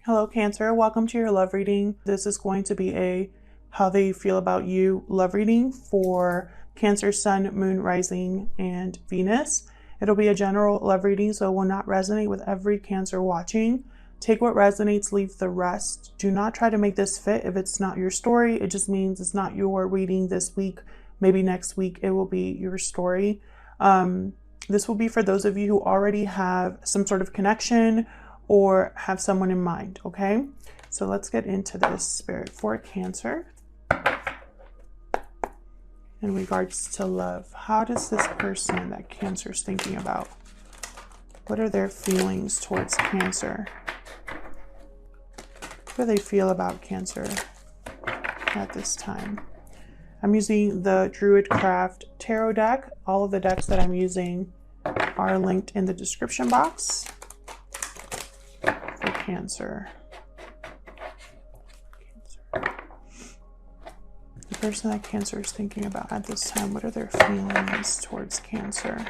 Hello, Cancer. Welcome to your love reading. This is going to be a how they feel about you love reading for Cancer, Sun, Moon, Rising, and Venus. It'll be a general love reading, so it will not resonate with every Cancer watching. Take what resonates, leave the rest. Do not try to make this fit if it's not your story. It just means it's not your reading this week. Maybe next week it will be your story. This will be for those of you who already have some sort of connection or have someone in mind, okay? So let's get into this, Spirit, for Cancer. In regards to love, how does this person that Cancer is thinking about, what are their feelings towards Cancer? What do they feel about Cancer at this time? I'm using the Druidcraft Tarot deck. All of the decks that I'm using are linked in the description box. For Cancer. The person that Cancer is thinking about at this time, what are their feelings towards Cancer?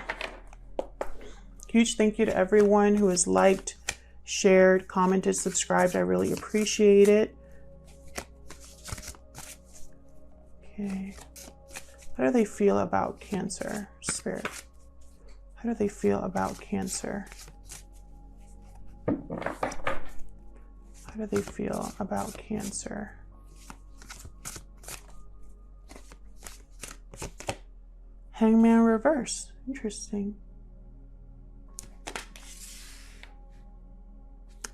Huge thank you to everyone who has liked, shared, commented, subscribed. I really appreciate it. Okay. How do they feel about Cancer, Spirit? How do they feel about Cancer? How do they feel about Cancer? Hangman reverse. Interesting.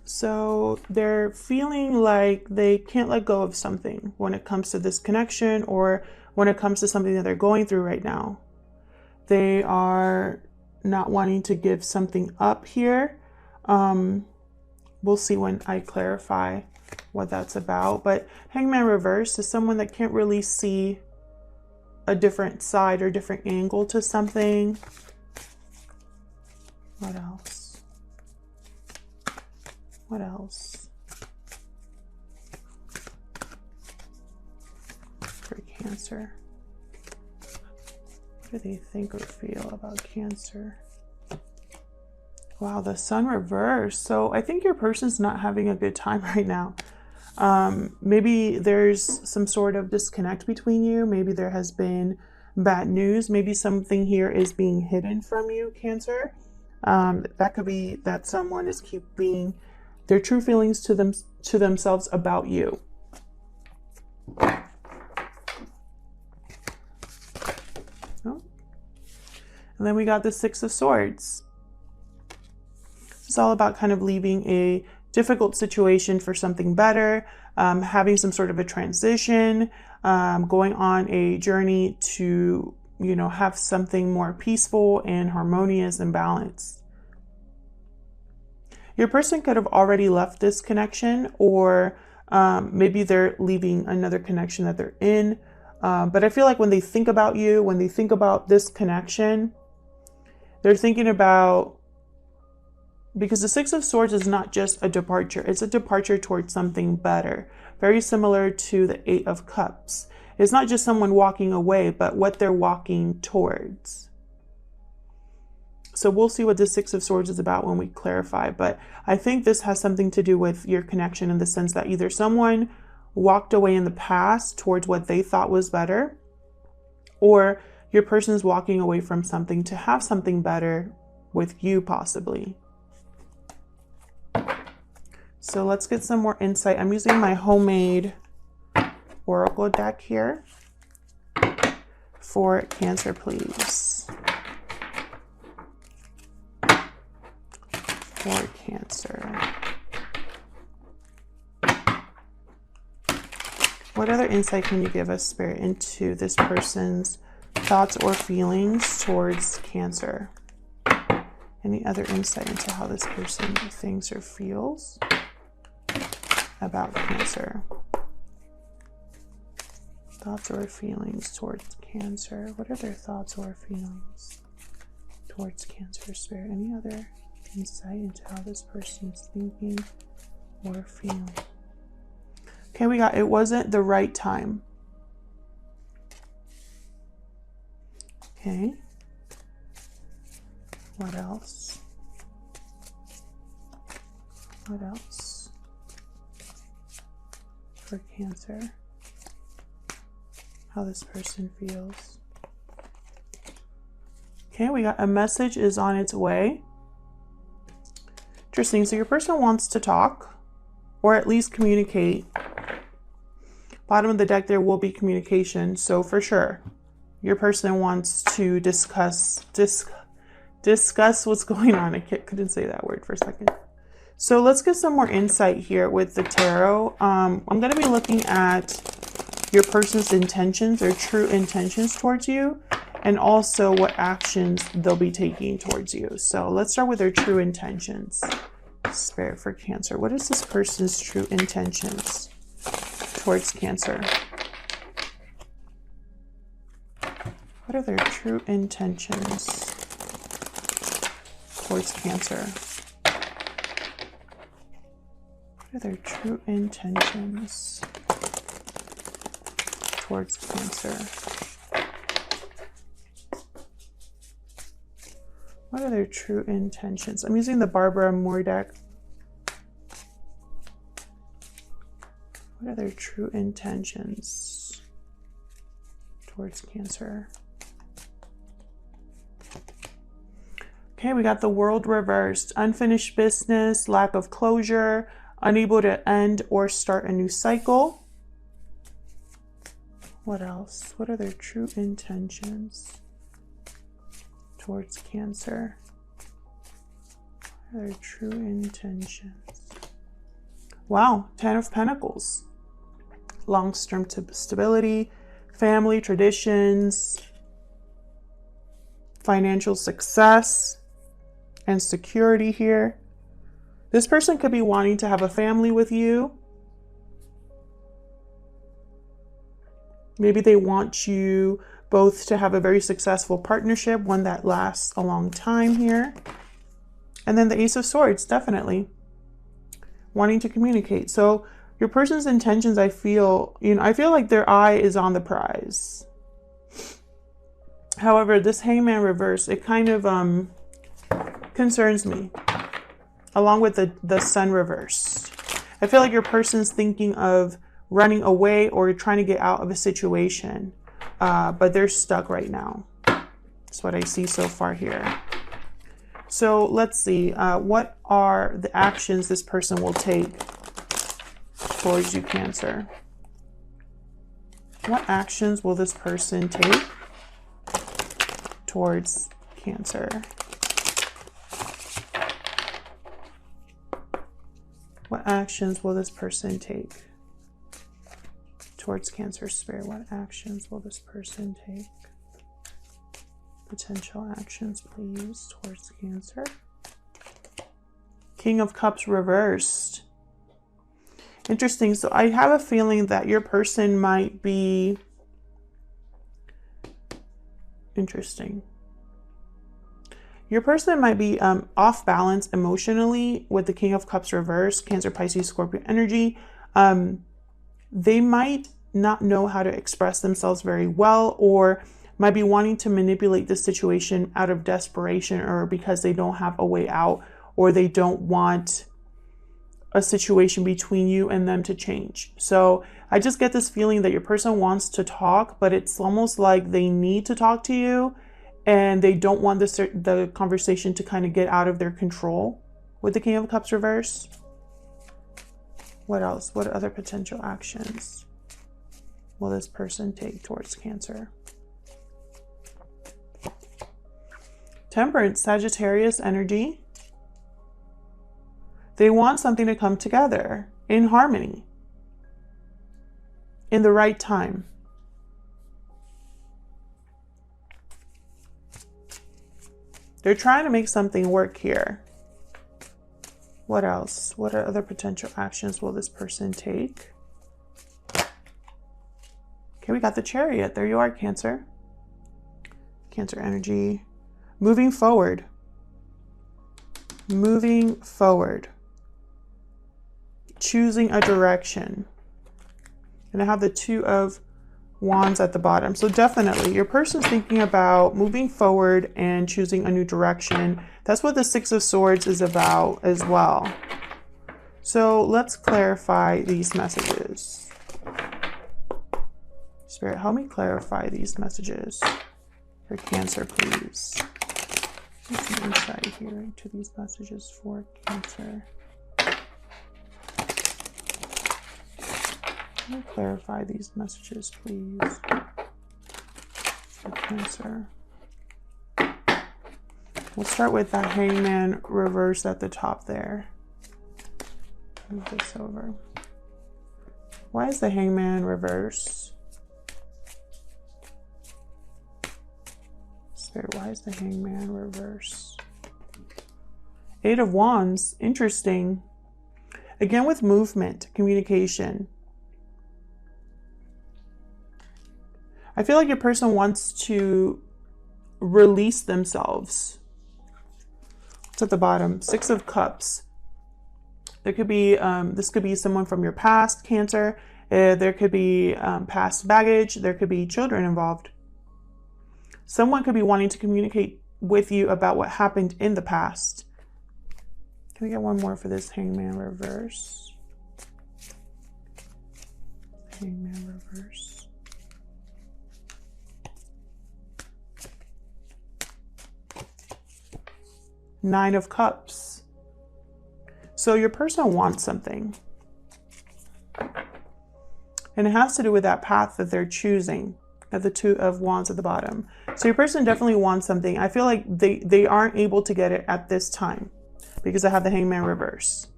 So they're feeling like they can't let go of something when it comes to this connection or when it comes to something that they're going through right now. They are not wanting to give something up here. We'll see when I clarify what that's about. But Hangman reverse is someone that can't really see a different side or different angle to something. What else? What else? For Cancer. What do they think or feel about Cancer? Wow, the Sun reverse. So I think your person's not having a good time right now. Maybe there's some sort of disconnect between you. Maybe there has been bad news. Maybe something here is being hidden from you, Cancer. That could be that someone is keeping their true feelings to themselves about you. Oh. And then we got the Six of Swords. It's all about kind of leaving a difficult situation for something better, having some sort of a transition, going on a journey to, have something more peaceful and harmonious and balanced. Your person could have already left this connection, or maybe they're leaving another connection that they're in. But I feel like when they think about you, when they think about this connection, they're thinking about, because the Six of Swords is not just a departure, it's a departure towards something better. Very similar to the Eight of Cups. It's not just someone walking away, but what they're walking towards. So we'll see what the Six of Swords is about when we clarify. But I think this has something to do with your connection in the sense that either someone walked away in the past towards what they thought was better, or your person's walking away from something to have something better with you possibly. So let's get some more insight. I'm using my homemade oracle deck here for Cancer, please. For Cancer. What other insight can you give us, Spirit, into this person's thoughts or feelings towards Cancer? Any other insight into how this person thinks or feels about Cancer? Thoughts or feelings towards Cancer. What are their thoughts or feelings towards Cancer, Spirit? Any other insight into how this person is thinking or feeling? Okay, we got it wasn't the right time. Okay. What else? What else? for Cancer. How this person feels. Okay, we got a message is on its way. Interesting. So your person wants to talk or at least communicate. Bottom of the deck, there will be communication. So for sure, your person wants to discuss what's going on. I couldn't say that word for a second. So let's get some more insight here with the tarot. I'm going to be looking at your person's intentions or true intentions towards you, and also what actions they'll be taking towards you. So let's start with their true intentions. Spirit for Cancer. What is this person's true intentions towards Cancer? What are their true intentions towards Cancer? What are their true intentions towards Cancer? What are their true intentions? I'm using the Barbara Moore deck. What are their true intentions towards Cancer? Okay, we got the World reversed. Unfinished business, lack of closure, unable to end or start a new cycle. What else? What are their true intentions towards Cancer? What are their true intentions? Wow, 10 of Pentacles. Long-term stability, family, traditions, financial success, and security here. This person could be wanting to have a family with you. Maybe they want you both to have a very successful partnership, one that lasts a long time here. And then the Ace of Swords, definitely wanting to communicate. So your person's intentions, I feel like their eye is on the prize. However, this Hangman reverse, it kind of concerns me, along with the Sun reversed. I feel like your person's thinking of running away or trying to get out of a situation, but they're stuck right now. That's what I see so far here. So let's see, what are the actions this person will take towards you, Cancer? What actions will this person take towards Cancer? What actions will this person take towards Cancer? Spirit, what actions will this person take? Potential actions, please, towards Cancer. King of Cups reversed. Interesting. So I have a feeling that your person might be interesting. Your person might be off balance emotionally with the King of Cups reversed, Cancer, Pisces, Scorpio energy. They might not know how to express themselves very well, or might be wanting to manipulate the situation out of desperation, or because they don't have a way out, or they don't want a situation between you and them to change. So I just get this feeling that your person wants to talk, but it's almost like they need to talk to you and they don't want the conversation to kind of get out of their control with the King of Cups reverse. What else? What other potential actions will this person take towards Cancer? Temperance, Sagittarius energy. They want something to come together in harmony, in the right time. They're trying to make something work here. What else? What other potential actions will this person take? Okay, we got the Chariot. There you are, Cancer. Cancer energy. Moving forward. Moving forward. Choosing a direction. And I have the Two of Wands at the bottom. So definitely your person's thinking about moving forward and choosing a new direction. That's what the Six of Swords is about as well. So let's clarify these messages. Spirit, help me clarify these messages for Cancer, please. Get some insight here into these messages for Cancer. Let me clarify these messages, please, for Cancer. We'll start with that Hangman reverse at the top there. Move this over. Why is the Hangman reverse? Spirit, why is the Hangman reverse? Eight of Wands, interesting. Again with movement, communication. I feel like your person wants to release themselves. It's at the bottom. Six of Cups. There could be, this could be someone from your past, Cancer. There could be past baggage. There could be children involved. Someone could be wanting to communicate with you about what happened in the past. Can we get one more for this Hangman reverse? Hangman reverse. Nine of Cups. So your person wants something. And it has to do with that path that they're choosing, at the Two of Wands at the bottom. So your person definitely wants something. I feel like they aren't able to get it at this time because I have the Hangman reverse.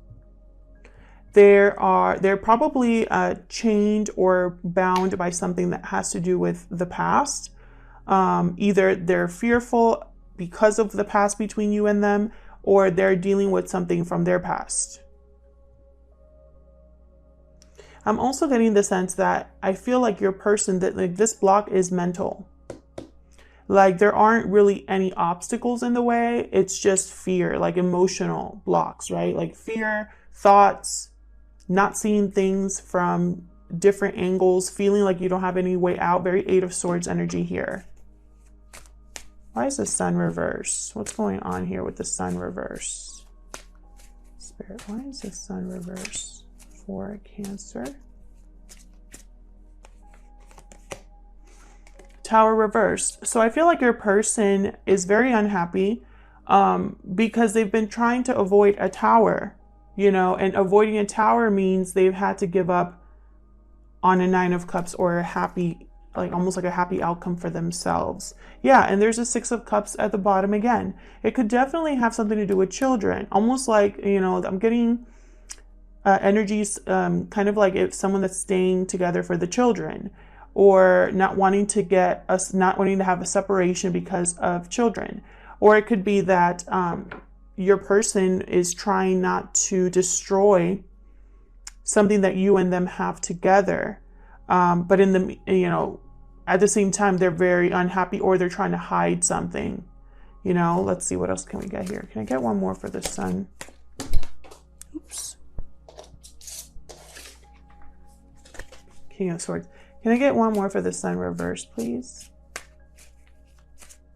They're probably chained or bound by something that has to do with the past. Either they're fearful because of the past between you and them, or they're dealing with something from their past. I'm also getting the sense that I feel like your person, that like this block is mental. Like there aren't really any obstacles in the way. It's just fear, like emotional blocks, right? Like fear, thoughts, not seeing things from different angles, feeling like you don't have any way out. Very Eight of Swords energy here. Why is the Sun reverse? What's going on here with the Sun reverse? Spirit, why is the Sun reverse for Cancer? Tower reversed. So I feel like your person is very unhappy because they've been trying to avoid a tower, you know, and avoiding a tower means they've had to give up on a Nine of Cups or a happy, like almost like a happy outcome for themselves. Yeah, and there's a Six of Cups at the bottom again. It could definitely have something to do with children. Almost like, you know, I'm getting energies kind of like if someone that's staying together for the children, or not wanting to get us, not wanting to have a separation because of children. Or it could be that your person is trying not to destroy something that you and them have together. But in the, you know, at the same time, they're very unhappy, or they're trying to hide something. You know, let's see, what else can we get here? Can I get one more for the Sun? Oops. King of Swords. Can I get one more for the Sun reverse, please?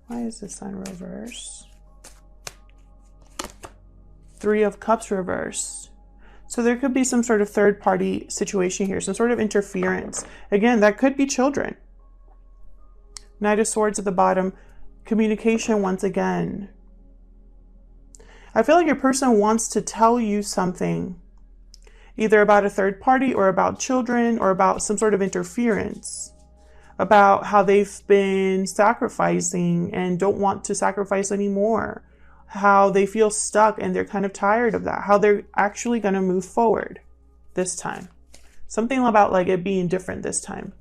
Why is the Sun reverse? Three of Cups reversed. So there could be some sort of third party situation here, some sort of interference. Again, that could be children. Knight of Swords at the bottom. Communication once again. I feel like your person wants to tell you something, either about a third party or about children or about some sort of interference, about how they've been sacrificing and don't want to sacrifice anymore, how they feel stuck and they're kind of tired of that, how they're actually going to move forward this time. Something about like it being different this time.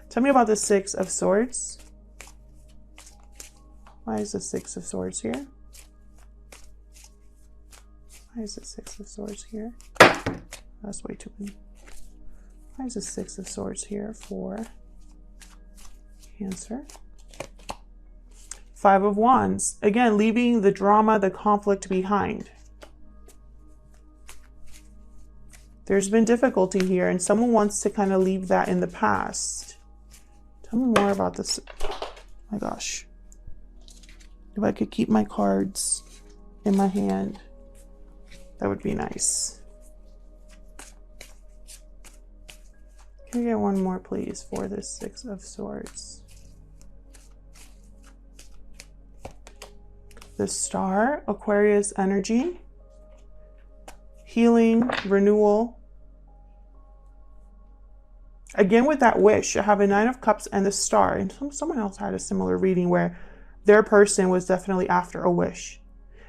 Tell me about the Six of Swords. Why is the Six of Swords here? Why is the Six of Swords here? That's way too many. Why is the Six of Swords here for Cancer? Five of Wands. Again, leaving the drama, the conflict behind. There's been difficulty here, and someone wants to kind of leave that in the past. Tell me more about this. Oh my gosh. If I could keep my cards in my hand, that would be nice. Can we get one more, please, for this Six of Swords? The Star, Aquarius energy, healing, renewal. Again, with that wish, I have a Nine of Cups and the Star. And someone else had a similar reading where their person was definitely after a wish.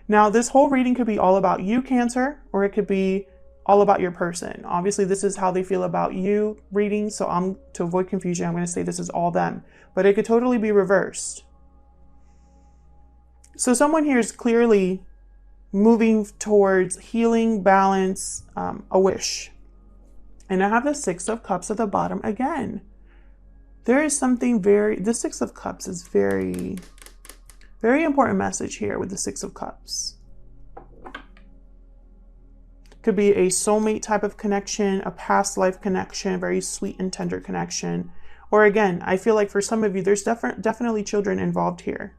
Now, this whole reading could be all about you, Cancer, or it could be all about your person. Obviously, this is how they feel about you reading. So to avoid confusion, I'm going to say this is all them. But it could totally be reversed. So someone here is clearly moving towards healing, balance, a wish. And I have the Six of Cups at the bottom again. There is something the Six of Cups is very, very important message here with the Six of Cups. Could be a soulmate type of connection, a past life connection, very sweet and tender connection. Or again, I feel like for some of you, there's definitely children involved here.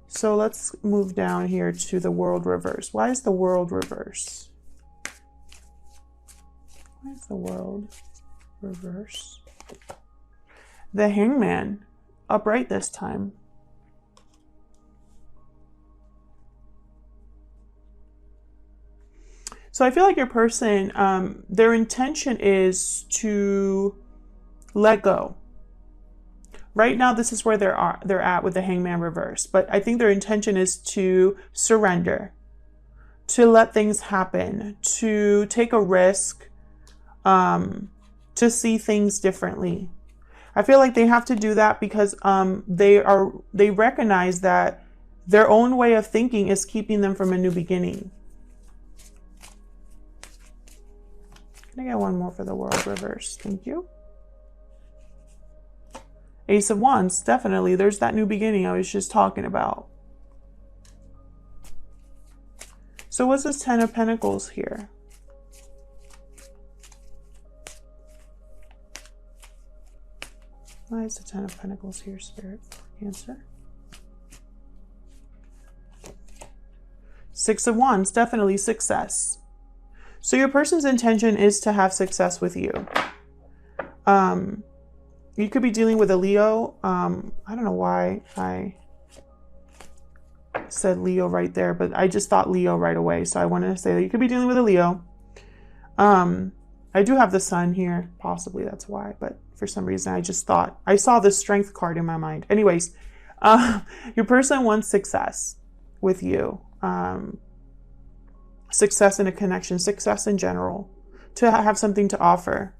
So let's move down here to the World reverse. Why is the World reverse? Why is the World reverse? The Hangman, upright this time. So I feel like your person, their intention is to let go. Right now, this is where they're at with the Hangman reverse. But I think their intention is to surrender, to let things happen, to take a risk, to see things differently. I feel like they have to do that because they recognize that their own way of thinking is keeping them from a new beginning. Can I get one more for the World reverse? Thank you. Ace of Wands, definitely. There's that new beginning I was just talking about. So what's this Ten of Pentacles here? Why is the Ten of Pentacles here, Spirit, for Cancer? Six of Wands, definitely success. So your person's intention is to have success with you. You could be dealing with a Leo. I don't know why I said Leo right there, but I just thought Leo right away. So I wanted to say that you could be dealing with a Leo. I do have the Sun here. Possibly that's why. But for some reason, I just thought I saw the Strength card in my mind. Anyways, your person wants success with you. Success in a connection, success in general, to have something to offer.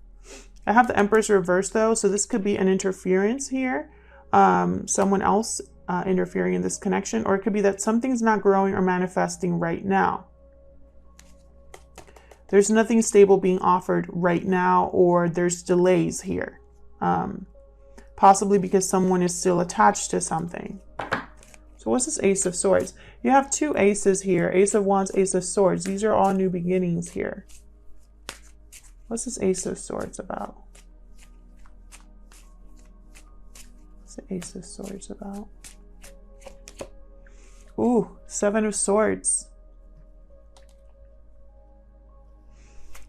I have the Empress reversed though, so this could be an interference here. Someone else interfering in this connection, or it could be that something's not growing or manifesting right now. There's nothing stable being offered right now, or there's delays here. Possibly because someone is still attached to something. So what's this Ace of Swords? You have two aces here. Ace of Wands, Ace of Swords. These are all new beginnings here. What's this Ace of Swords about? What's the Ace of Swords about? Ooh, Seven of Swords.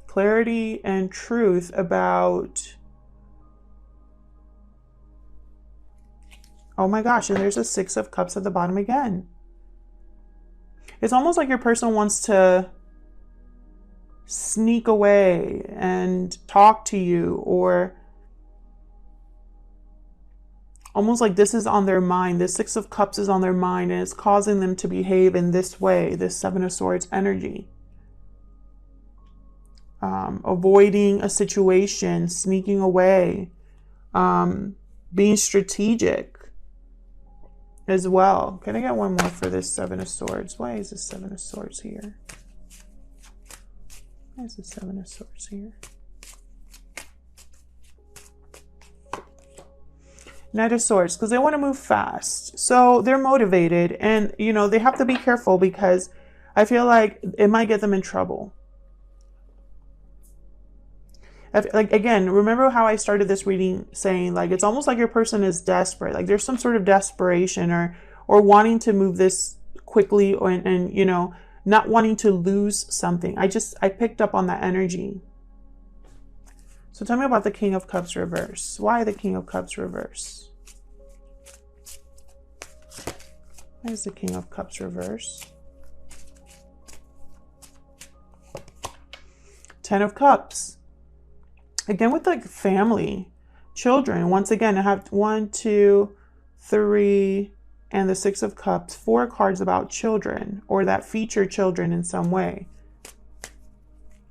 Clarity and truth about... Oh my gosh, and there's a Six of Cups at the bottom again. It's almost like your person wants to sneak away and talk to you, or almost like this is on their mind. The Six of Cups is on their mind, and it's causing them to behave in this way, this Seven of Swords energy. Avoiding a situation, sneaking away, being strategic as well. Can I get one more for this Seven of Swords? Why is this Seven of Swords here? Why is the Seven of Swords here? Knight of Swords, because they want to move fast. So they're motivated, and you know, they have to be careful because I feel like it might get them in trouble. Like, again, remember how I started this reading saying, like, it's almost like your person is desperate. Like there's some sort of desperation or wanting to move this quickly, and you know, not wanting to lose something. I picked up on that energy. So tell me about the King of Cups reverse. Why the King of Cups reverse? Why is the King of Cups reverse? 10 of Cups. Again, with like family, children. Once again, I have 1, 2, 3, and the 6 of Cups. 4 cards about children or that feature children in some way.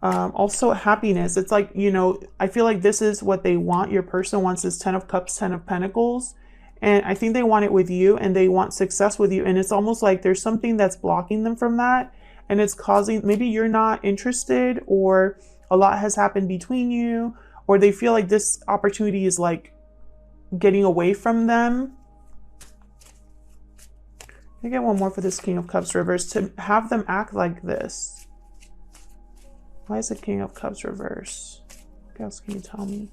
Also happiness. It's like, you know, I feel like this is what they want. Your person wants this 10 of Cups, 10 of Pentacles. And I think they want it with you and they want success with you. And it's almost like there's something that's blocking them from that. And it's causing, maybe you're not interested or a lot has happened between you, or they feel like this opportunity is like getting away from them. I get one more for this King of Cups reverse, to have them act like this. Why is the King of Cups reverse? What else can you tell me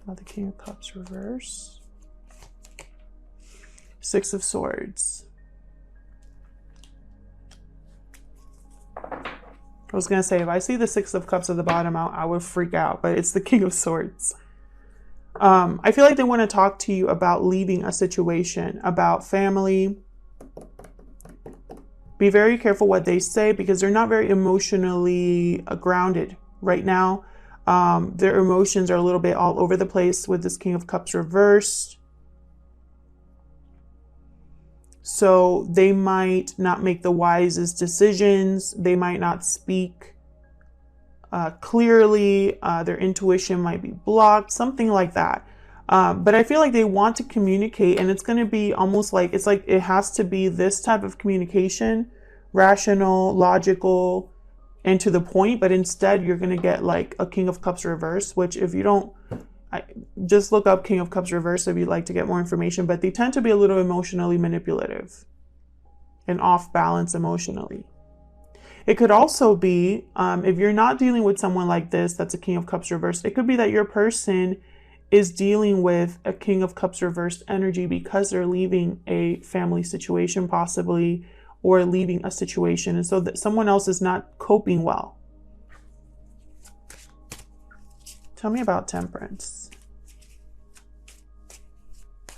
about the King of Cups reverse? 6 of Swords. I was going to say, if I see the 6 of Cups at the bottom, I would freak out, but it's the King of Swords. I feel like they want to talk to you about leaving a situation, about family. Be very careful what they say because they're not very emotionally grounded right now. Their emotions are a little bit all over the place with this King of Cups reversed. So they might not make the wisest decisions. They might not speak clearly. Their intuition might be blocked, something like that. But I feel like they want to communicate, and it's going to be almost like, it's like it has to be this type of communication, rational, logical, and to the point. But instead, you're going to get like a King of Cups reverse, which if you don't, just look up King of Cups reverse if you'd like to get more information. But they tend to be a little emotionally manipulative and off balance emotionally. It could also be, if you're not dealing with someone like this, that's a King of Cups reverse, it could be that your person is dealing with a King of Cups reversed energy because they're leaving a family situation possibly, or leaving a situation. And so that someone else is not coping well. Tell me about Temperance.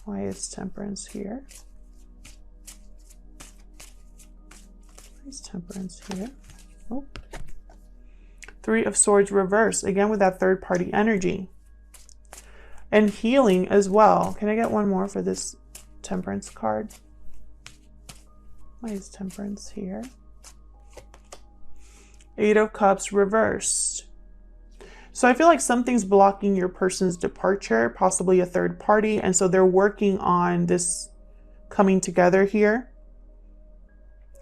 Why is Temperance here? Why is Temperance here? Oh. 3 of Swords reverse, again with that third party energy. And healing as well. Can I get one more for this Temperance card? Why is Temperance here? 8 of Cups reversed. So I feel like something's blocking your person's departure, possibly a third party. And so they're working on this coming together here.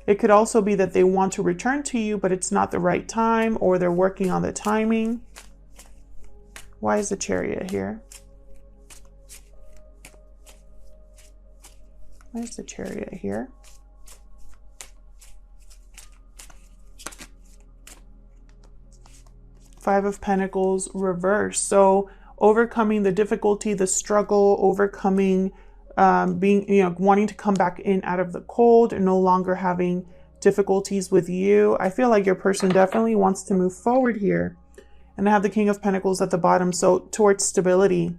It could also be that they want to return to you, but it's not the right time, or they're working on the timing. Why is the Chariot here? Why is the Chariot here? Five of Pentacles reversed. So overcoming the difficulty, the struggle, overcoming wanting to come back in out of the cold and no longer having difficulties with you. I feel like your person definitely wants to move forward here. And I have the King of Pentacles at the bottom, so towards stability.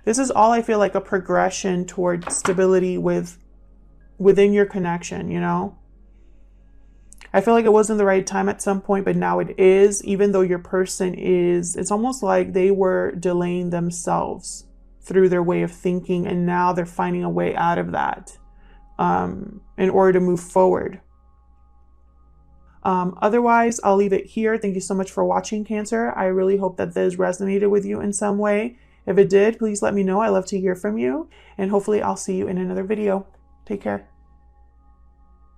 This is all I feel like a progression towards stability within your connection, you know? I feel like it wasn't the right time at some point, but now it is, even though your person is, it's almost like they were delaying themselves through their way of thinking, and now they're finding a way out of that in order to move forward. Otherwise, I'll leave it here. Thank you so much for watching, Cancer. I really hope that this resonated with you in some way. If it did, please let me know. I love to hear from you, and hopefully I'll see you in another video. Take care.